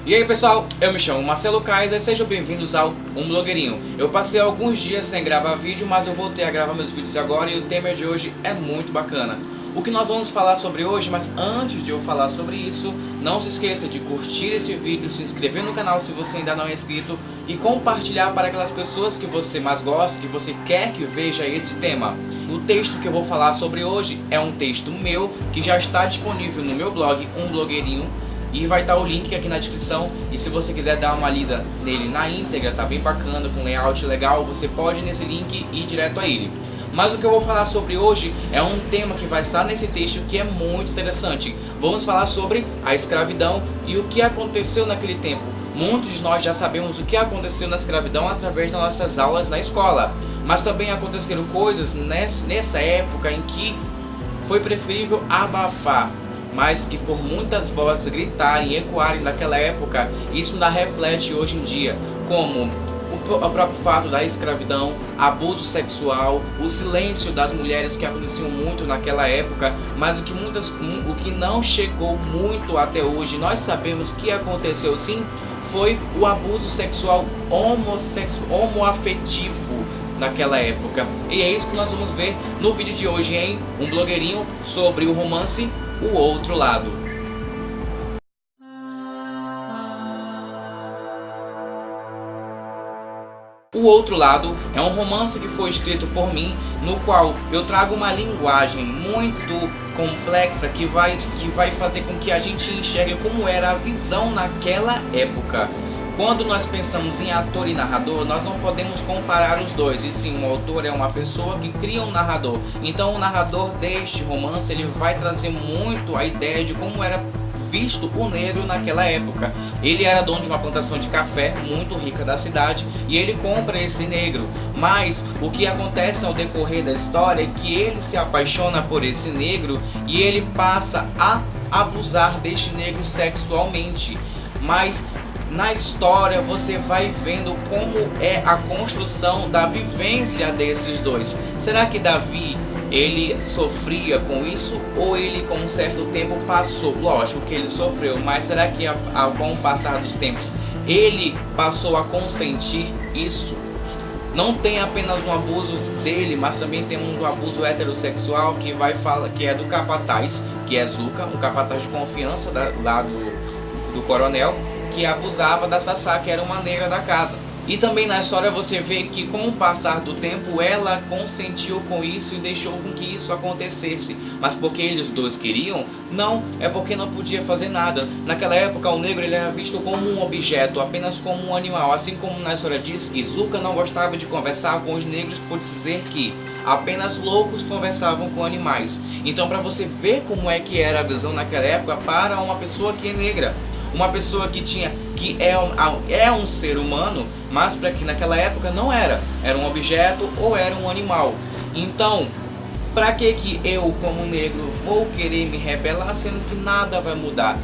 E aí pessoal, eu me chamo Marcelo Kaiser, sejam bem-vindos ao Blogueirinho. Eu passei alguns dias sem gravar vídeo, mas eu voltei a gravar meus vídeos agora e o tema de hoje é muito bacana. O que nós vamos falar sobre hoje, mas antes de eu falar sobre isso, não se esqueça de curtir esse vídeo, se inscrever no canal se você ainda não é inscrito e compartilhar para aquelas pessoas que você mais gosta, que você quer que veja esse tema. O texto que eu vou falar sobre hoje é um texto meu que já está disponível no meu blog, Blogueirinho. E vai estar o link aqui na descrição, e se você quiser dar uma lida nele na íntegra, tá bem bacana, com layout legal, você pode ir nesse link e ir direto a ele. Mas o que eu vou falar sobre hoje é um tema que vai estar nesse texto que é muito interessante. Vamos falar sobre a escravidão e o que aconteceu naquele tempo. Muitos de nós já sabemos o que aconteceu na escravidão através das nossas aulas na escola, mas também aconteceram coisas nessa época em que foi preferível abafar, mas que por muitas vozes gritarem e ecoarem naquela época, isso ainda reflete hoje em dia, como o próprio fato da escravidão, abuso sexual, o silêncio das mulheres que aconteciam muito naquela época, mas o que não chegou muito até hoje, nós sabemos que aconteceu sim, foi o abuso sexual homoafetivo naquela época. E é isso que nós vamos ver no vídeo de hoje em Blogueirinho, sobre o romance O Outro Lado. O Outro Lado é um romance que foi escrito por mim, no qual eu trago uma linguagem muito complexa que vai fazer com que a gente enxergue como era a visão naquela época. Quando nós pensamos em ator e narrador, nós não podemos comparar os dois, e sim, um autor é uma pessoa que cria um narrador. Então o narrador deste romance, ele vai trazer muito a ideia de como era visto o negro naquela época. Ele era dono de uma plantação de café muito rica da cidade e ele compra esse negro, mas o que acontece ao decorrer da história é que ele se apaixona por esse negro e ele passa a abusar deste negro sexualmente. Mas na história você vai vendo como é a construção da vivência desses dois. Será que Davi, ele sofria com isso, ou ele com um certo tempo passou? Lógico que ele sofreu, mas será que com o passar dos tempos ele passou a consentir isso? Não tem apenas um abuso dele, mas também temos um abuso heterossexual que é do capataz, que é Zuca, um capataz de confiança lá do coronel, que abusava da Sassá, que era uma negra da casa. E também na história você vê que com o passar do tempo ela consentiu com isso e deixou com que isso acontecesse. Mas porque eles dois queriam? Não, é porque não podia fazer nada. Naquela época o negro ele era visto como um objeto, apenas como um animal. Assim como na história diz que Zuca não gostava de conversar com os negros por dizer que apenas loucos conversavam com animais. Então para você ver como é que era a visão naquela época para uma pessoa que é negra. Uma pessoa que é um ser humano, mas para que naquela época não era um objeto ou era um animal. Então, para que eu como negro vou querer me rebelar sendo que nada vai mudar?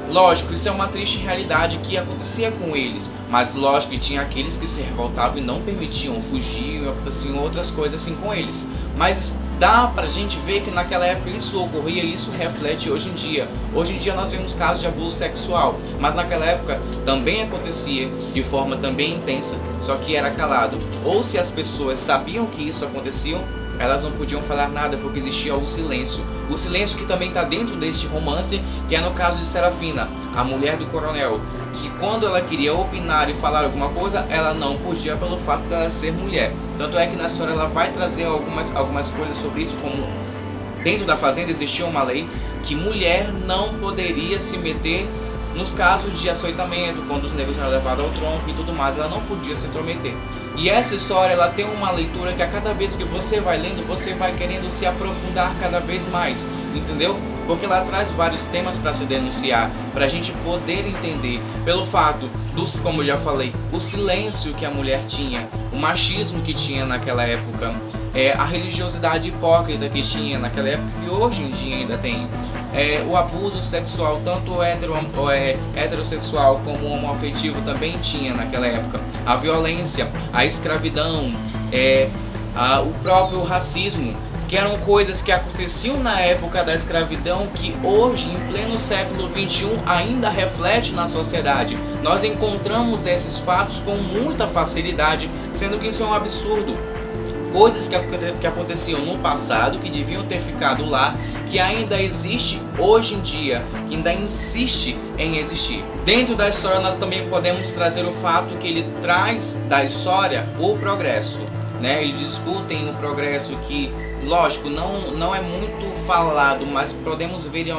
Lógico, isso é uma triste realidade que acontecia com eles, mas lógico que tinha aqueles que se revoltavam e não permitiam fugir, assim, outras coisas assim com eles. Mas dá pra gente ver que naquela época isso ocorria e isso reflete hoje em dia. Hoje em dia nós vemos casos de abuso sexual, mas naquela época também acontecia de forma também intensa, só que era calado. Ou se as pessoas sabiam que isso acontecia, elas não podiam falar nada porque existia o silêncio. O silêncio que também está dentro deste romance, que é no caso de Serafina, a mulher do coronel, que quando ela queria opinar e falar alguma coisa, ela não podia pelo fato dela ser mulher. Tanto é que na história ela vai trazer algumas coisas sobre isso, como dentro da fazenda existia uma lei que mulher não poderia se meter nos casos de açoitamento, quando os negros eram levados ao tronco e tudo mais, ela não podia se intrometer. E essa história ela tem uma leitura que a cada vez que você vai lendo, você vai querendo se aprofundar cada vez mais, entendeu? Porque ela traz vários temas para se denunciar, para a gente poder entender, pelo fato dos, como eu já falei, o silêncio que a mulher tinha, o machismo que tinha naquela época, a religiosidade hipócrita que tinha naquela época e hoje em dia ainda tem, o abuso sexual, tanto heterossexual como homoafetivo também tinha naquela época, a violência, a escravidão, o próprio racismo. que eram coisas que aconteciam na época da escravidão, que hoje, em pleno século XXI, ainda reflete na sociedade. Nós encontramos esses fatos com muita facilidade, sendo que isso é um absurdo. Coisas que aconteciam no passado, que deviam ter ficado lá, que ainda existe hoje em dia, que ainda insiste em existir. Dentro da história nós também podemos trazer o fato que ele traz da história o progresso, né? Eles discutem o progresso que, lógico, não é muito falado, mas podemos ver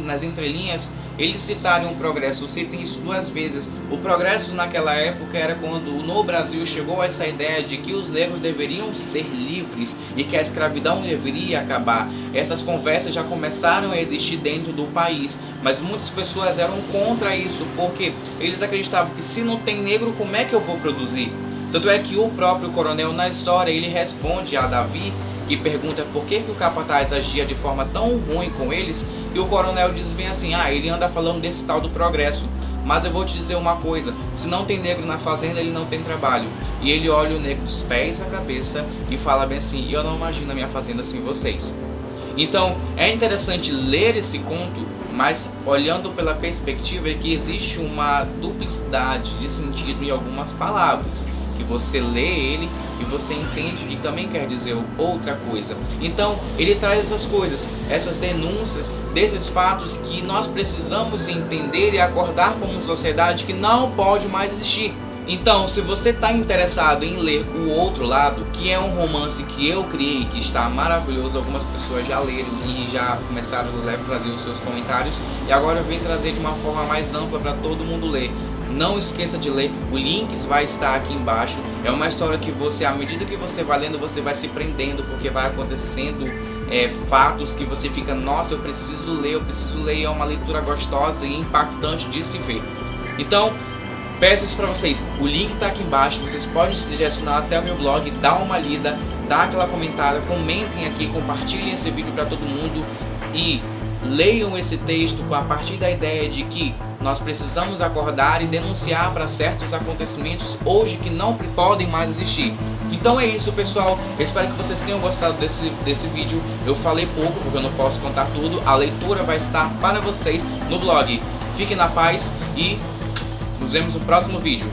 nas entrelinhas eles citarem o progresso. Citem isso 2 vezes. O progresso naquela época era quando no Brasil chegou essa ideia de que os negros deveriam ser livres e que a escravidão deveria acabar. Essas conversas já começaram a existir dentro do país, mas muitas pessoas eram contra isso, porque eles acreditavam que se não tem negro, como é que eu vou produzir? Tanto é que o próprio coronel na história, ele responde a Davi, que pergunta por que o capataz agia de forma tão ruim com eles, e o coronel diz bem assim: ele anda falando desse tal do progresso, mas eu vou te dizer uma coisa, se não tem negro na fazenda, ele não tem trabalho. E ele olha o negro dos pés à cabeça e fala bem assim: eu não imagino a minha fazenda sem vocês. Então é interessante ler esse conto, mas olhando pela perspectiva é que existe uma duplicidade de sentido em algumas palavras, que você lê ele e você entende que também quer dizer outra coisa. Então ele traz essas coisas, essas denúncias desses fatos que nós precisamos entender e acordar como sociedade que não pode mais existir. Então, se você está interessado em ler O Outro Lado, que é um romance que eu criei, que está maravilhoso, algumas pessoas já leram e já começaram a trazer os seus comentários, e agora eu venho trazer de uma forma mais ampla para todo mundo ler. Não esqueça de ler, o link vai estar aqui embaixo. É uma história que você, à medida que você vai lendo, você vai se prendendo, porque vai acontecendo fatos que você fica: nossa, eu preciso ler, é uma leitura gostosa e impactante de se ver. Então, peço isso para vocês, o link está aqui embaixo, vocês podem se direcionar até o meu blog, dar uma lida, dar aquela comentada, comentem aqui, compartilhem esse vídeo para todo mundo e leiam esse texto a partir da ideia de que nós precisamos acordar e denunciar para certos acontecimentos hoje que não podem mais existir. Então é isso, pessoal, eu espero que vocês tenham gostado desse vídeo. Eu falei pouco porque eu não posso contar tudo, a leitura vai estar para vocês no blog. Fiquem na paz e nos vemos no próximo vídeo.